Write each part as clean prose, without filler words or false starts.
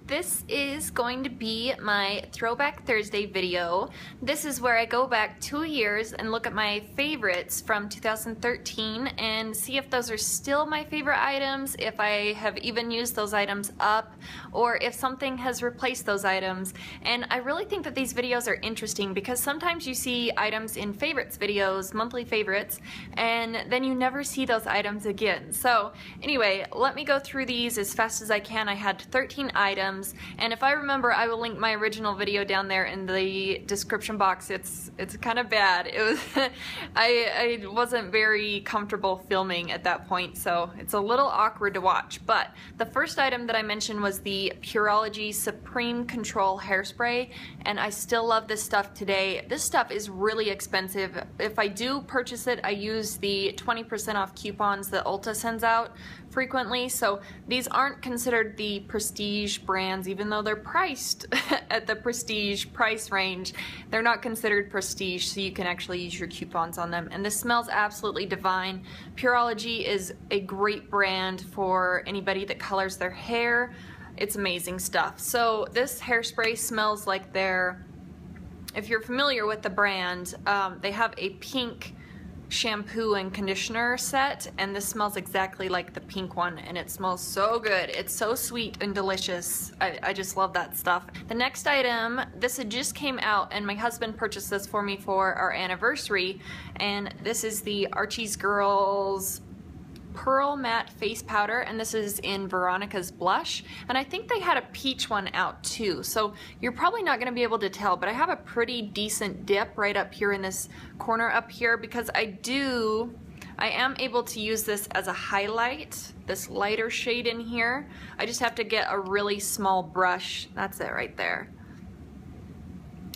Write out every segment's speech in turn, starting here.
This is going to be my Throwback Thursday video. This is where I go back 2 years and look at my favorites from 2013 and see if those are still my favorite items, if I have even used those items up, or if something has replaced those items. And I really think that these videos are interesting because sometimes you see items in favorites videos, monthly favorites, and then you never see those items again. So anyway, let me go through these as fast as I can. I had 13 items. And if I remember, I will link my original video down there in the description box. It's kind of bad. It was I wasn't very comfortable filming at that point, so it's a little awkward to watch. But the first item that I mentioned was the Pureology Supreme Control Hairspray, and I still love this stuff today. This stuff is really expensive. If I do purchase it, I use the 20% off coupons that Ulta sends out frequently, so these aren't considered the prestige brands, even though they're priced at the prestige price range. They're not considered prestige, so you can actually use your coupons on them. And this smells absolutely divine. Pureology is a great brand for anybody that colors their hair. It's amazing stuff. So this hairspray smells like their, if you're familiar with the brand, they have a pink shampoo and conditioner set, and this smells exactly like the pink one, and it smells so good. It's so sweet and delicious. I just love that stuff. The next item, this had just came out, and my husband purchased this for me for our anniversary, and this is the Archies Girls Pearl Matte Face Powder, and this is in Veronica's blush, and I think they had a peach one out too, so you're probably not going to be able to tell, but I have a pretty decent dip right up here in this corner up here because I am able to use this as a highlight, this lighter shade in here. I just have to get a really small brush. That's it right there.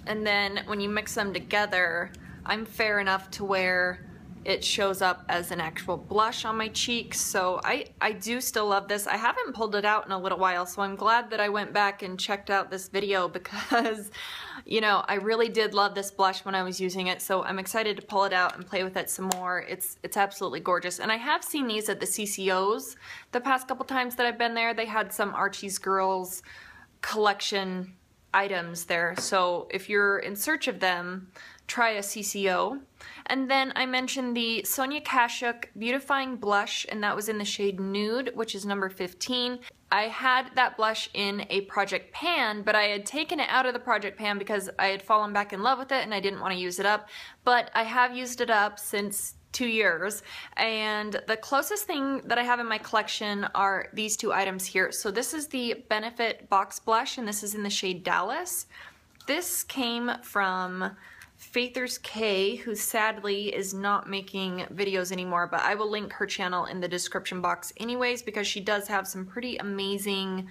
And then when you mix them together, I'm fair enough to where it shows up as an actual blush on my cheeks, so I do still love this. I haven't pulled it out in a little while, so I'm glad that I went back and checked out this video because, you know, I really did love this blush when I was using it, so I'm excited to pull it out and play with it some more. It's absolutely gorgeous, and I have seen these at the CCOs the past couple times that I've been there. They had some Archies Girls collection items there, so if you're in search of them, try a CCO. And then I mentioned the Sonia Kashuk Beautifying Blush, and that was in the shade Nude, which is number 15. I had that blush in a project pan, but I had taken it out of the project pan because I had fallen back in love with it and I didn't want to use it up. But I have used it up since 2 years, and the closest thing that I have in my collection are these two items here. So this is the Benefit Box Blush, and this is in the shade Dallas. This came from Faithers K, who sadly is not making videos anymore, but I will link her channel in the description box anyways because she does have some pretty amazing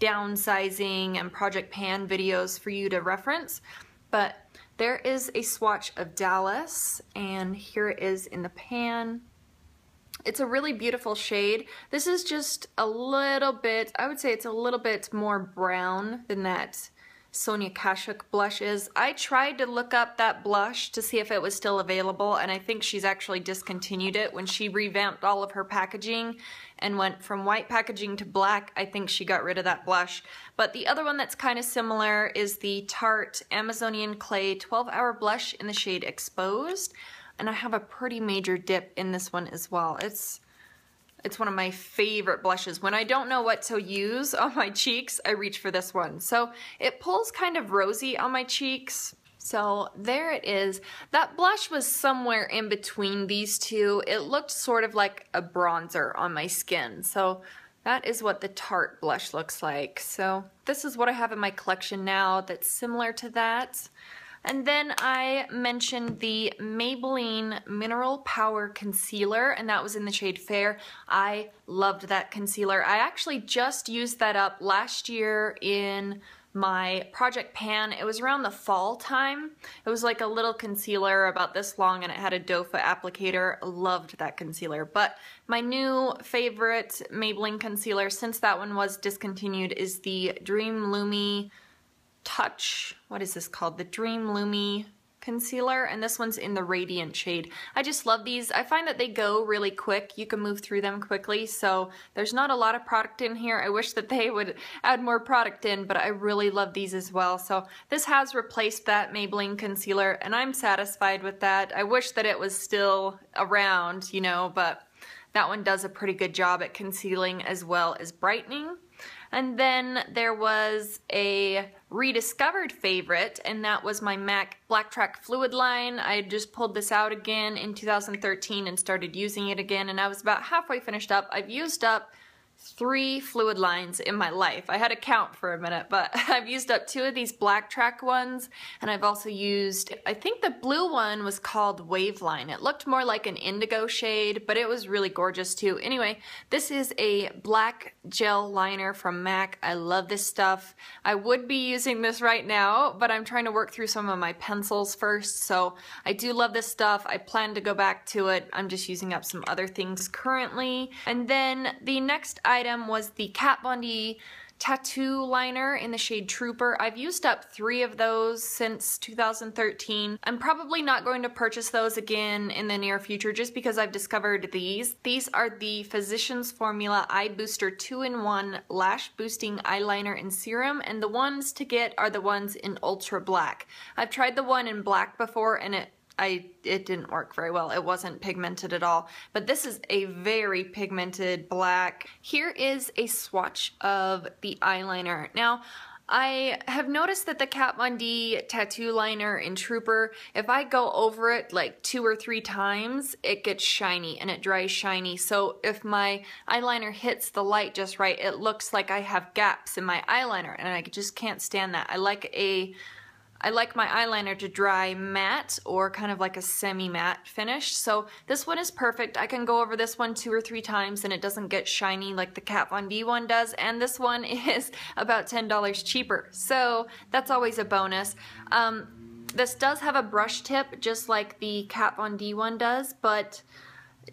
downsizing and project pan videos for you to reference. But there is a swatch of Dallas, and here it is in the pan. It's a really beautiful shade. This is just a little bit, I would say it's a little bit more brown than that Sonia Kashuk blush is. I tried to look up that blush to see if it was still available, and I think she's actually discontinued it when she revamped all of her packaging and went from white packaging to black. I think she got rid of that blush. But the other one that's kind of similar is the Tarte Amazonian Clay 12-Hour Blush in the shade Exposed, and I have a pretty major dip in this one as well. It's one of my favorite blushes. When I don't know what to use on my cheeks, I reach for this one. So it pulls kind of rosy on my cheeks. So there it is. That blush was somewhere in between these two. It looked sort of like a bronzer on my skin. So that is what the Tarte blush looks like. So this is what I have in my collection now that's similar to that. And then I mentioned the Maybelline Mineral Power Concealer, and that was in the shade Fair. I loved that concealer. I actually just used that up last year in my project pan. It was around the fall time. It was like a little concealer about this long, and it had a doe foot applicator. Loved that concealer. But my new favorite Maybelline concealer, since that one was discontinued, is the Dream Lumi Touch. What is this called? The Dream Lumi concealer, and this one's in the Radiant shade. I just love these. I find that they go really quick. You can move through them quickly, so there's not a lot of product in here. I wish that they would add more product in, but I really love these as well. So this has replaced that Maybelline concealer, and I'm satisfied with that. I wish that it was still around, you know, but that one does a pretty good job at concealing as well as brightening. And then there was a rediscovered favorite, and that was my MAC Blacktrack fluid line. I just pulled this out again in 2013 and started using it again, and I was about halfway finished up. I've used up 3 fluid lines in my life. I had to count for a minute, but I've used up 2 of these Blacktrack ones, and I've also used, I think the blue one was called Waveline. It looked more like an indigo shade, but it was really gorgeous too. Anyway, this is a black gel liner from MAC. I love this stuff. I would be using this right now, but I'm trying to work through some of my pencils first, so I do love this stuff. I plan to go back to it. I'm just using up some other things currently. And then the next item was the Kat Von D tattoo liner in the shade Trooper. I've used up 3 of those since 2013. I'm probably not going to purchase those again in the near future just because I've discovered these. These are the Physicians Formula Eye Booster 2-in-1 Lash Boosting Eyeliner and Serum, and the ones to get are the ones in Ultra Black. I've tried the one in black before, and it didn't work very well. It wasn't pigmented at all, but this is a very pigmented black. Here is a swatch of the eyeliner. Now, I have noticed that the Kat Von D tattoo liner in Trooper, if I go over it like 2 or 3 times, it gets shiny and it dries shiny. So if my eyeliner hits the light just right, it looks like I have gaps in my eyeliner, and I just can't stand that. I like my eyeliner to dry matte or kind of like a semi-matte finish. So this one is perfect. I can go over this one 2 or 3 times and it doesn't get shiny like the Kat Von D one does. And this one is about $10 cheaper. So that's always a bonus. This does have a brush tip just like the Kat Von D one does, but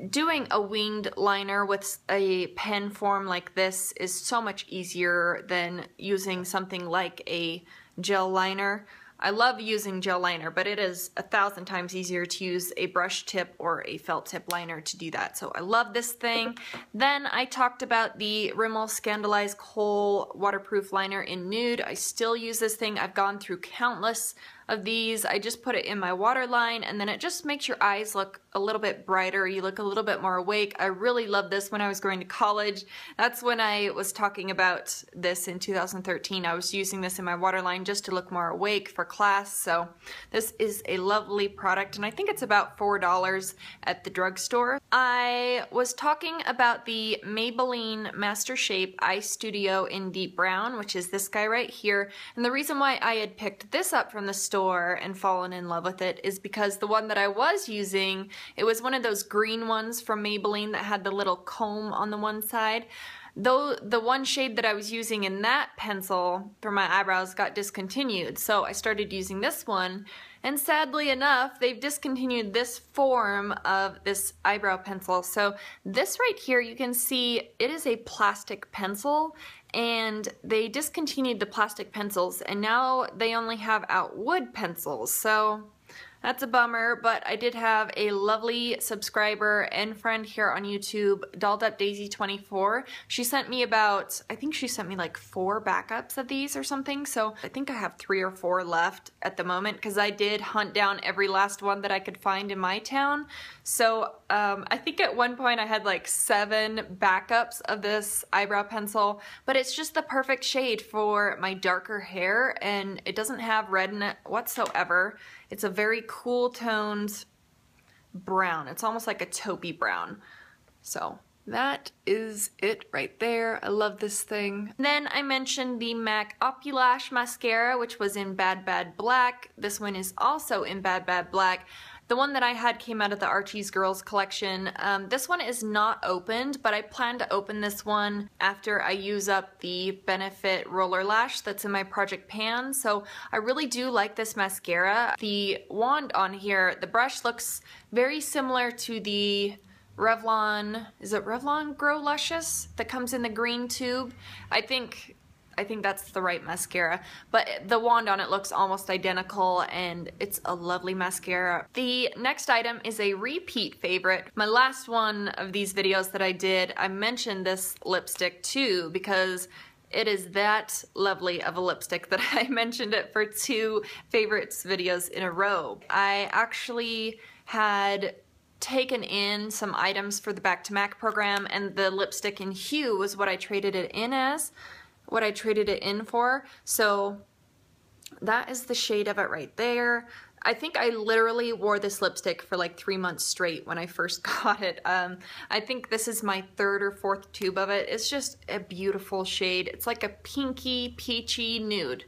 doing a winged liner with a pen form like this is so much easier than using something like a gel liner. I love using gel liner, but it is 1,000 times easier to use a brush tip or a felt tip liner to do that. So I love this thing. Then I talked about the Rimmel Scandalized Kohl Waterproof Liner in Nude. I still use this thing. I've gone through countless of these. I just put it in my waterline, and then it just makes your eyes look a little bit brighter. You look a little bit more awake. I really loved this when I was going to college. That's when I was talking about this in 2013. I was using this in my waterline just to look more awake for class. So this is a lovely product, and I think it's about $4 at the drugstore. I was talking about the Maybelline Master Shape Eye Studio in Deep Brown, which is this guy right here. And the reason why I had picked this up from the store and fallen in love with it is because the one that I was using, it was one of those green ones from Maybelline that had the little comb on the one side. Though the one shade that I was using in that pencil for my eyebrows got discontinued, so I started using this one, and sadly enough, they've discontinued this form of this eyebrow pencil. So this right here, you can see it is a plastic pencil, and they discontinued the plastic pencils, and now they only have out wood pencils. So that's a bummer, but I did have a lovely subscriber and friend here on YouTube, Dolled Up Daisy 24. She sent me about, I think she sent me like 4 backups of these or something, so I think I have 3 or 4 left at the moment because I did hunt down every last one that I could find in my town. So I think at one point I had like 7 backups of this eyebrow pencil, but it's just the perfect shade for my darker hair, and it doesn't have red in it whatsoever. It's a very cool toned brown. It's almost like a taupey brown. So that is it right there. I love this thing. Then I mentioned the MAC Opulash mascara, which was in Bad Bad Black. This one is also in Bad Bad Black. The one that I had came out of the Archies Girls collection. This one is not opened, but I plan to open this one after I use up the Benefit Roller Lash that's in my Project Pan. So I really do like this mascara. The wand on here, the brush looks very similar to the Revlon, is it Revlon Grow Luscious that comes in the green tube? I think I think that's the right mascara. But the wand on it looks almost identical, and it's a lovely mascara. The next item is a repeat favorite. My last one of these videos that I did, I mentioned this lipstick too, because it is that lovely of a lipstick that I mentioned it for 2 favorites videos in a row. I actually had taken in some items for the Back to Mac program, and the lipstick in Hue was what I traded it in as, what I traded it in for. So that is the shade of it right there. I think I literally wore this lipstick for like 3 months straight when I first got it. I think this is my 3rd or 4th tube of it. It's just a beautiful shade. It's like a pinky, peachy nude.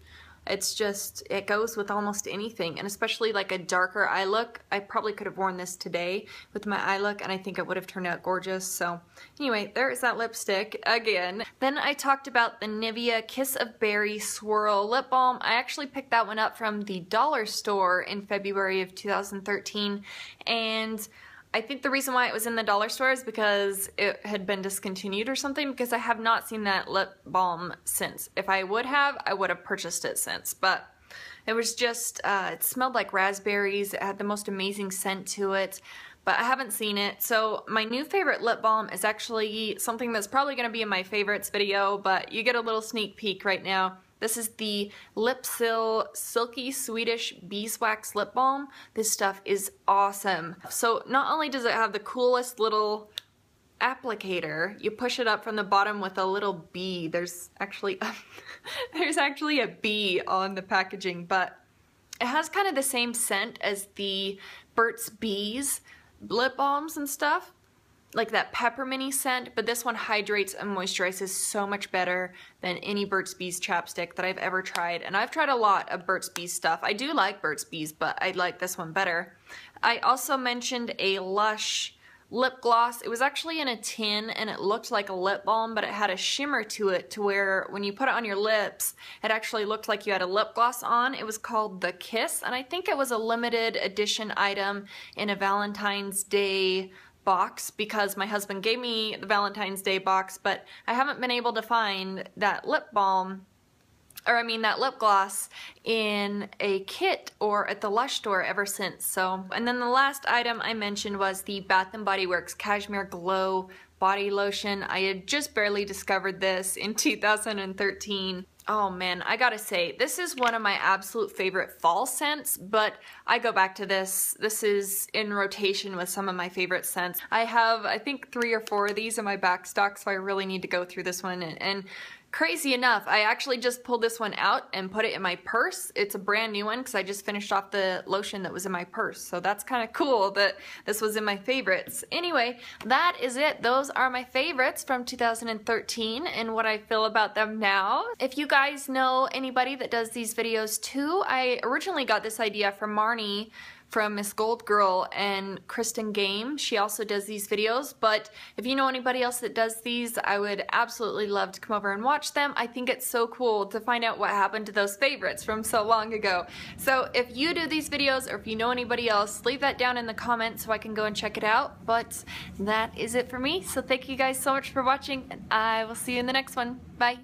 It's just, it goes with almost anything, and especially like a darker eye look. I probably could have worn this today with my eye look, and I think it would have turned out gorgeous. So anyway, there is that lipstick again. Then I talked about the Nivea Kiss of Berry Swirl Lip Balm. I actually picked that one up from the dollar store in February of 2013, and I think the reason why it was in the dollar store is because it had been discontinued or something, because I have not seen that lip balm since. If I would have, I would have purchased it since, but it was just, it smelled like raspberries. It had the most amazing scent to it, but I haven't seen it. So my new favorite lip balm is actually something that's probably going to be in my favorites video, but you get a little sneak peek right now. This is the Lipsil Silky Swedish Beeswax Lip Balm. This stuff is awesome. So not only does it have the coolest little applicator, you push it up from the bottom with a little bee. There's actually a bee on the packaging, but it has kind of the same scent as the Burt's Bees lip balms and stuff, like that pepperminty scent, but this one hydrates and moisturizes so much better than any Burt's Bees chapstick that I've ever tried. And I've tried a lot of Burt's Bees stuff. I do like Burt's Bees, but I like this one better. I also mentioned a Lush lip gloss. It was actually in a tin, and it looked like a lip balm, but it had a shimmer to it to where when you put it on your lips, it actually looked like you had a lip gloss on. It was called The Kiss, and I think it was a limited edition item in a Valentine's Day box, because my husband gave me the Valentine's Day box, but I haven't been able to find that lip balm, or I mean that lip gloss, in a kit or at the Lush store ever since. So, and then the last item I mentioned was the Bath & Body Works Cashmere Glow Body Lotion. I had just barely discovered this in 2013. Oh man, I gotta say, this is one of my absolute favorite fall scents, but I go back to this. This is in rotation with some of my favorite scents. I have, I think, 3 or 4 of these in my back stock, so I really need to go through this one. And crazy enough, I actually just pulled this one out and put it in my purse. It's a brand new one because I just finished off the lotion that was in my purse. So that's kind of cool that this was in my favorites. Anyway, that is it. Those are my favorites from 2013 and what I feel about them now. If you guys know anybody that does these videos too, I originally got this idea from Marnie from Miss Gold Girl and Kristen Game. She also does these videos, but if you know anybody else that does these, I would absolutely love to come over and watch them. I think it's so cool to find out what happened to those favorites from so long ago. So if you do these videos, or if you know anybody else, leave that down in the comments so I can go and check it out. But that is it for me, so thank you guys so much for watching, and I will see you in the next one. Bye!